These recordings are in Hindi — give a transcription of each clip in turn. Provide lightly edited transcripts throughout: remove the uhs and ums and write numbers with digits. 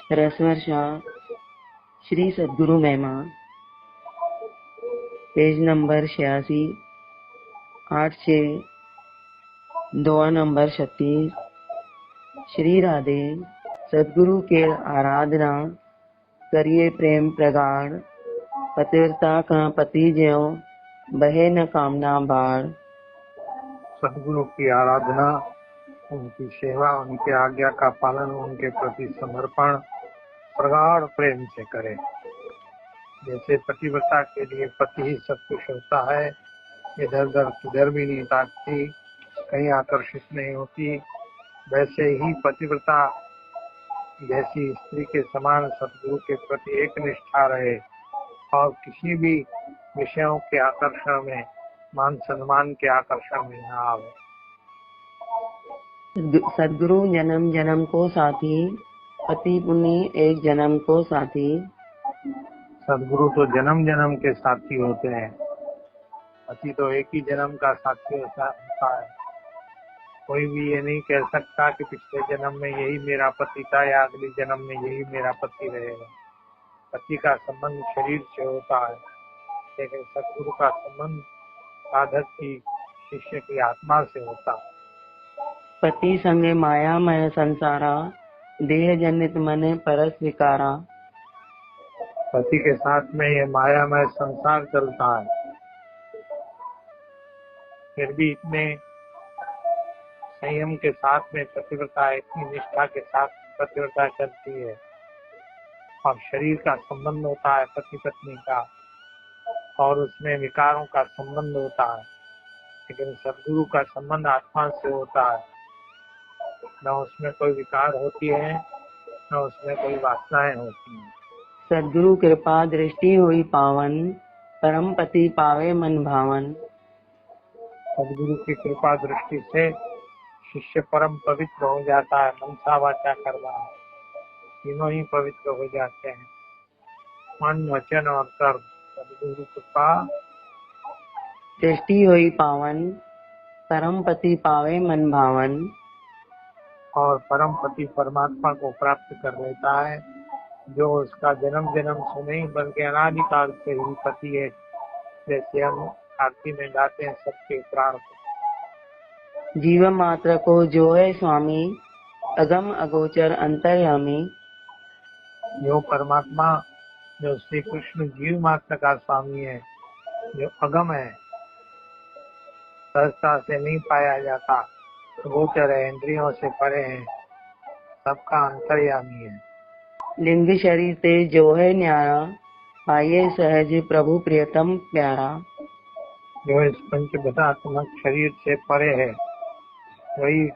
रसवर्षा श्री सद्गुरु महिमा, पेज नंबर 86, 8 दुआ नंबर 36। श्री राधे सद्गुरु के आराधना करिए प्रेम प्रगाढ़, पतिव्रता का पति ज्यों बहे न कामना बाढ़। सद्गुरु की आराधना, उनकी सेवा, उनके आज्ञा का पालन, उनके प्रति समर्पण प्रगाढ़ प्रेम से करें। जैसे पतिव्रता के लिए पति ही सब कुछ होता है, इधर उधर किधर भी नहीं ताकती, कहीं आकर्षित नहीं होती, वैसे ही पतिव्रता जैसी स्त्री के समान सद्गुरु के प्रति एक निष्ठा रहे और किसी भी विषयों के आकर्षण में, मान सम्मान के आकर्षण में न आवे। सद्गुरु जन्म जन्म को साथी, पति पुण्य एक जन्म को साथी। सद्गुरु तो जन्म जन्म के साथी होते हैं, पति तो एक ही जन्म का साथी होता है। कोई भी ये नहीं कह सकता कि पिछले जन्म में यही मेरा पति था या अगले जन्म में यही मेरा पति रहेगा। पति का संबंध शरीर से होता है, लेकिन सद्गुरु का संबंध साधक की, शिष्य की आत्मा से होता है। पति संगे माया मय संसारा, देह जनित मने परस विकारा। पति के साथ में ये मायामय संसार चलता है, फिर भी इतने संयम के साथ में पतिव्रता, इतनी निष्ठा के साथ पतिव्रता चलती है और शरीर का संबंध होता है पति पत्नी का और उसमें विकारों का संबंध होता है, लेकिन सद्गुरु का संबंध आत्मा से होता है। न उसमें कोई विकार होती है, न उसमें कोई वासनाएं होती हैं। सद्गुरु कृपा दृष्टि हुई पावन, परम पति पावे मन भावन। सद्गुरु की कृपा दृष्टि से शिष्य परम पवित्र हो जाता है, मनसा वाचा कर्मा, तीनों ही पवित्र हो जाते हैं, मन वचन और कर्म। सद्गुरु कृपा दृष्टि हुई पावन, परम पति पावे मन भावन। और परम पति परमात्मा को प्राप्त कर लेता है, जो उसका जन्म जन्म से नहीं बल्कि अनादिकाल से ही पति है। जैसे हम आरती में गाते हैं, सबके प्राण जीव मात्र को जो है स्वामी, अगम अगोचर अंतर्यामी। जो परमात्मा, जो श्री कृष्ण जीव मात्र का स्वामी है, जो अगम है, सहजता से नहीं पाया जाता, गोचर है, इंद्रियों से परे है, सबका अंतर्यामी है। लिंग शरीर ते जो है न्यारा, पाइये सहज प्रभु प्रियतम प्यारा। जो इस पंचभूतात्मक शरीर से परे है, वही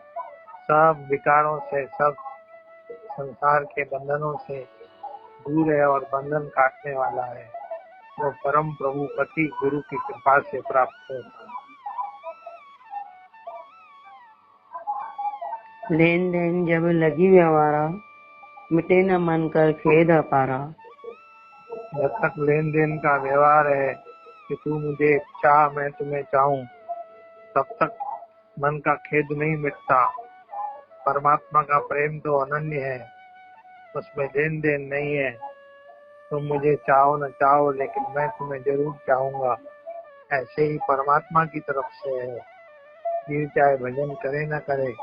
सब विकारों से, सब संसार के बंधनों से दूर है और बंधन काटने वाला है। वो परम प्रभु पति गुरु की कृपा से प्राप्त होता है। लेन देन जब लगी व्यवहारा, मिटे न मन कर खेद अपारा। जब तक लेन देन का व्यवहार है कि तू मुझे चाह मैं तुम्हें चाहूं, तब तक मन का खेद नहीं मिटता। परमात्मा का प्रेम तो अनन्य है, उसमें लेन देन नहीं है। तुम मुझे चाहो न चाहो, लेकिन मैं तुम्हें जरूर चाहूंगा। ऐसे ही परमात्मा की तरफ से है। जीव चाहे भजन करे न करे,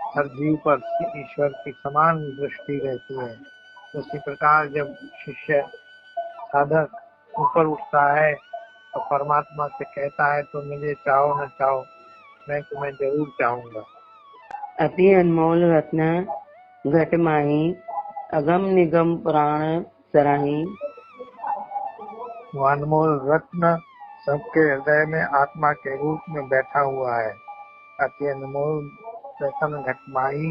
हर जीव पर ईश्वर की समान दृष्टि रहती है। उसी प्रकार जब शिष्य साधक ऊपर उठता है तो परमात्मा से कहता है, तुम मुझे चाहो न चाहो, मैं तुम्हें जरूर चाहूंगा। अति अनमोल रत्न घट माही, अगम निगम पुराण सराही। वो अनमोल रत्न सबके हृदय में आत्मा के रूप में बैठा हुआ है। अति अनमोल रत्न घटमाही,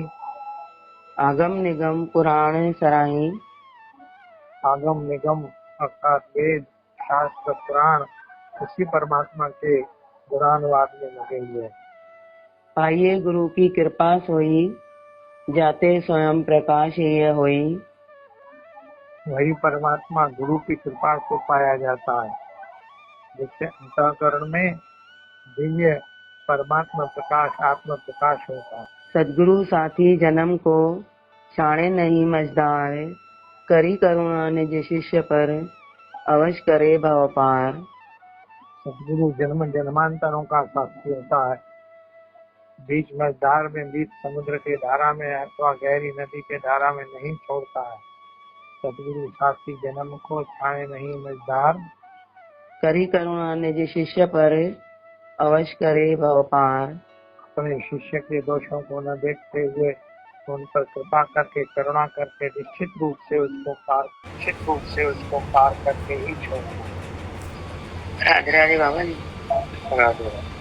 आगम निगम पुराण सराही। आगम निगम अर्थात वेद शास्त्र पुराण उसी परमात्मा के पुराणवाद में लगे हुए। पाइये गुरु की कृपा सोई, जाते स्वयं प्रकाश ये होई। वही परमात्मा गुरु की कृपा से पाया जाता है, जिससे अंतःकरण में दिव्य परमात्मा प्रकाश, आत्म प्रकाश होता है। सद्गुरु साथी जन्म को, छाणे नहीं मझधार। करी करुणा निज शिष्य पर अवश्य करे भव पार। सदगुरु जन्म जन्मांतरों का साक्षी होता है। बीच मझधार में, बीच समुद्र के धारा में अथवा गहरी नदी के धारा में नहीं छोड़ता है। सदगुरु साक्षी जन्म को छाए नहीं मझधार। करी करुणा निज शिष्य पर अवश्य करे भव पार। अपने शिष्य के दोषों को न देखते हुए उन पर कृपा करके, करुणा करके निश्चित रूप से उसको पार करके ही छोड़ना। राधे राधे बाबा जी। राधे राधे।